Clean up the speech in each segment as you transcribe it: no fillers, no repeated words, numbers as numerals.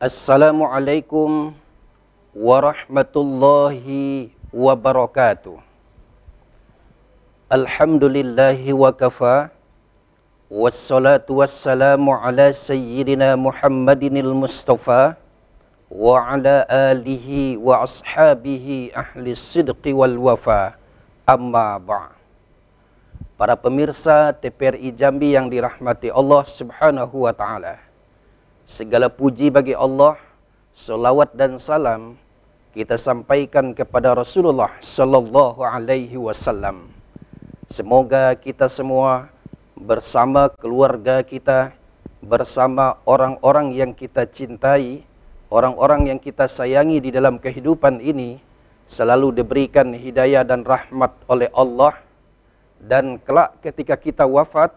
Assalamualaikum warahmatullahi wabarakatuh. Alhamdulillahi wa kafa. Wassalatu wassalamu ala sayyidina Muhammadinil Mustafa wa ala alihi wa ashabihi ahli sidqi wal wafa. Amma ba'. Para pemirsa TPRI Jambi yang dirahmati Allah Subhanahu wa taala. Segala puji bagi Allah, selawat dan salam kita sampaikan kepada Rasulullah sallallahu alaihi wasallam. Semoga kita semua bersama keluarga kita, bersama orang-orang yang kita cintai, orang-orang yang kita sayangi di dalam kehidupan ini, selalu diberikan hidayah dan rahmat oleh Allah. Dan kelak ketika kita wafat,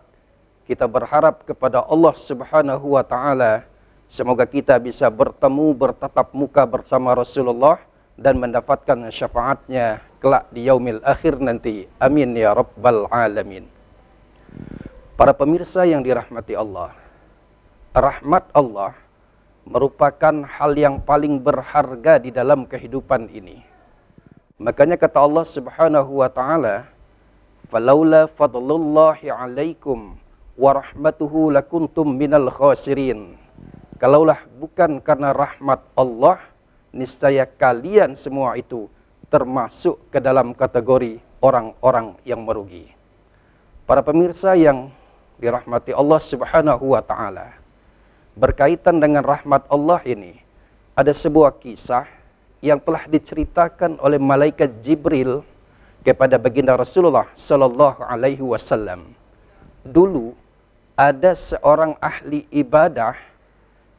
kita berharap kepada Allah Subhanahu wa taala, semoga kita bisa bertemu, bertatap muka bersama Rasulullah dan mendapatkan syafaatnya kelak di yaumil akhir nanti. Amin ya rabbal alamin. Para pemirsa yang dirahmati Allah, rahmat Allah merupakan hal yang paling berharga di dalam kehidupan ini. Makanya kata Allah Subhanahu wa taala, "Falaula fadlullahi 'alaikum wa rahmatuhu lakuntum minal khasirin." Kalaulah bukan karena rahmat Allah, niscaya kalian semua itu termasuk ke dalam kategori orang-orang yang merugi. Para pemirsa yang dirahmati Allah Subhanahu wa taala, berkaitan dengan rahmat Allah ini, ada sebuah kisah yang telah diceritakan oleh malaikat Jibril kepada baginda Rasulullah sallallahu alaihi wasallam. Dulu ada seorang ahli ibadah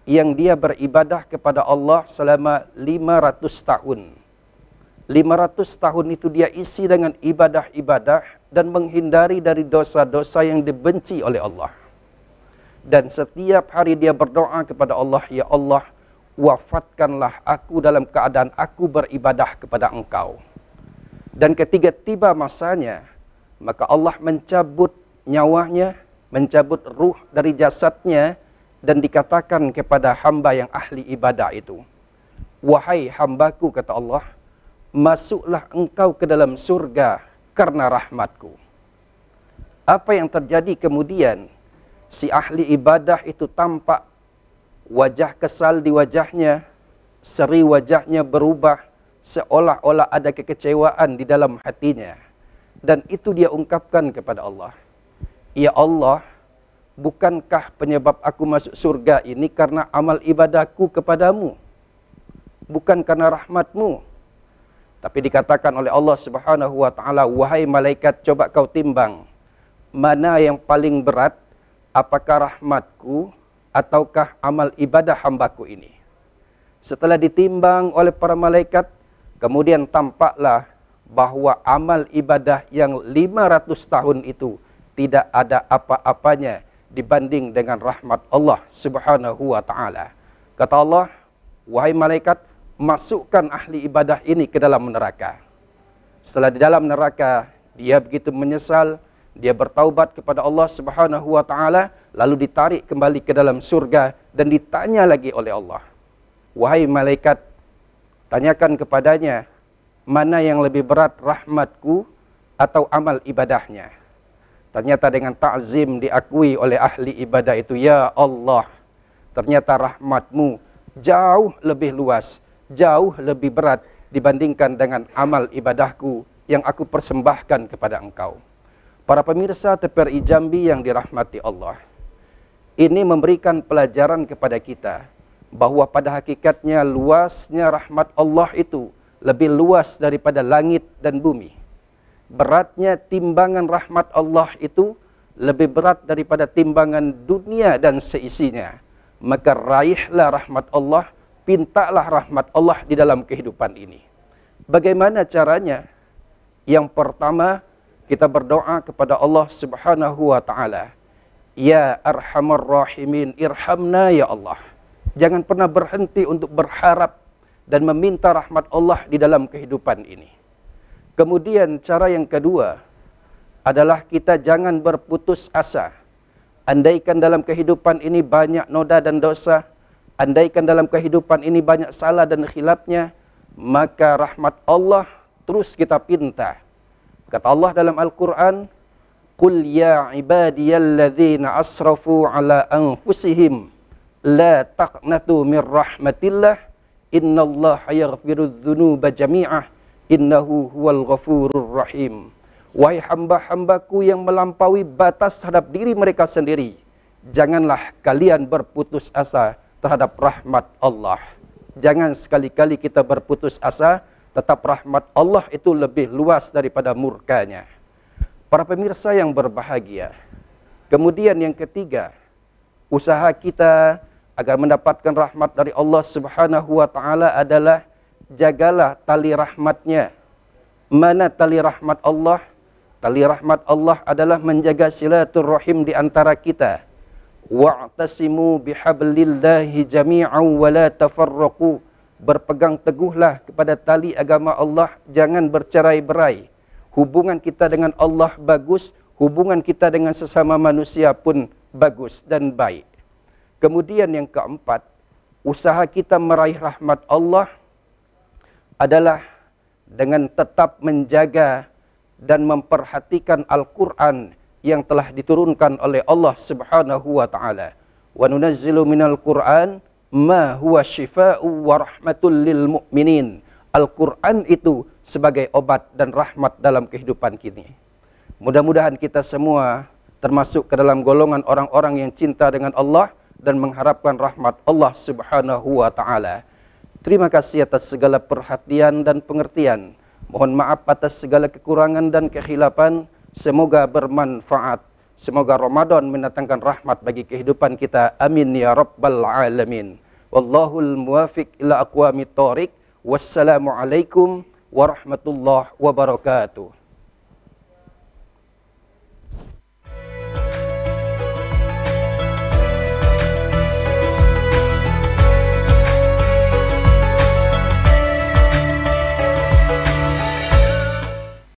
yang dia beribadah kepada Allah selama 500 tahun. 500 tahun itu dia isi dengan ibadah-ibadah dan menghindari dari dosa-dosa yang dibenci oleh Allah. Dan setiap hari dia berdoa kepada Allah, "Ya Allah, wafatkanlah aku dalam keadaan aku beribadah kepada Engkau." Dan ketika tiba masanya, maka Allah mencabut nyawanya, mencabut ruh dari jasadnya, dan dikatakan kepada hamba yang ahli ibadah itu, "Wahai hambaku," kata Allah, "masuklah engkau ke dalam surga karena rahmatku." Apa yang terjadi kemudian? Si ahli ibadah itu tampak wajah kesal di wajahnya, seri wajahnya berubah, seolah-olah ada kekecewaan di dalam hatinya. Dan itu dia ungkapkan kepada Allah, "Ya Allah, bukankah penyebab aku masuk surga ini karena amal ibadahku kepadamu? Bukan karena rahmatmu." Tapi dikatakan oleh Allah Subhanahu wa taala, "Wahai malaikat, coba kau timbang. Mana yang paling berat? Apakah rahmatku ataukah amal ibadah hambaku ini?" Setelah ditimbang oleh para malaikat, kemudian tampaklah bahwa amal ibadah yang 500 tahun itu tidak ada apa-apanya dibanding dengan rahmat Allah Subhanahu wa taala. Kata Allah, "Wahai malaikat, masukkan ahli ibadah ini ke dalam neraka." Setelah di dalam neraka, dia begitu menyesal, dia bertaubat kepada Allah Subhanahu wa taala, lalu ditarik kembali ke dalam surga dan ditanya lagi oleh Allah, "Wahai malaikat, tanyakan kepadanya, mana yang lebih berat, rahmatku atau amal ibadahnya?" Ternyata dengan ta'zim diakui oleh ahli ibadah itu, "Ya Allah, ternyata rahmatmu jauh lebih luas, jauh lebih berat dibandingkan dengan amal ibadahku yang aku persembahkan kepada Engkau." Para pemirsa TPRI Jambi yang dirahmati Allah, ini memberikan pelajaran kepada kita bahwa pada hakikatnya luasnya rahmat Allah itu lebih luas daripada langit dan bumi. Beratnya timbangan rahmat Allah itu lebih berat daripada timbangan dunia dan seisinya. Maka raihlah rahmat Allah, pintalah rahmat Allah di dalam kehidupan ini. Bagaimana caranya? Yang pertama, kita berdoa kepada Allah Subhanahu wa taala, "Ya Arhamar Rahimin, irhamna ya Allah." Jangan pernah berhenti untuk berharap dan meminta rahmat Allah di dalam kehidupan ini. Kemudian cara yang kedua adalah kita jangan berputus asa. Andaikan dalam kehidupan ini banyak noda dan dosa, Andaikan dalam kehidupan ini banyak salah dan khilafnya, maka rahmat Allah terus kita pinta. Kata Allah dalam Al-Quran, Qul ya ibadiyalladzina asrafu ala anfusihim, la taqnatu min rahmatillah, innallaha yaghfirudz dzunuba jami'ah, innahu huwal ghafurur rahim. Wahai hamba-hambaku yang melampaui batas terhadap diri mereka sendiri, janganlah kalian berputus asa terhadap rahmat Allah. Jangan sekali-kali kita berputus asa, tetap rahmat Allah itu lebih luas daripada murkanya. Para pemirsa yang berbahagia, kemudian yang ketiga, usaha kita agar mendapatkan rahmat dari Allah Subhanahu wa Ta'ala adalah jagalah tali rahmatnya. Mana tali rahmat Allah? Tali rahmat Allah adalah menjaga silaturrahim di antara kita. Wa'tasimu bihablillahi jami'an wa la tafarraqu. Berpegang teguhlah kepada tali agama Allah, jangan bercerai-berai. Hubungan kita dengan Allah bagus, hubungan kita dengan sesama manusia pun bagus dan baik. Kemudian yang keempat, usaha kita meraih rahmat Allah adalah dengan tetap menjaga dan memperhatikan Al-Quran yang telah diturunkan oleh Allah Subhanahu wa Ta'ala. Wa nunazzilu minal Qur'an ma huwa shifaa'u wa rahmatul lil mu'minin. Al-Quran itu sebagai obat dan rahmat dalam kehidupan kita. Mudah-mudahan kita semua termasuk ke dalam golongan orang-orang yang cinta dengan Allah dan mengharapkan rahmat Allah Subhanahu wa Ta'ala. Terima kasih atas segala perhatian dan pengertian. Mohon maaf atas segala kekurangan dan kekhilafan. Semoga bermanfaat. Semoga Ramadan mendatangkan rahmat bagi kehidupan kita. Amin ya rabbal alamin. Wallahul muwafiq ila aqwamit thoriq. Wassalamualaikum warahmatullahi wabarakatuh.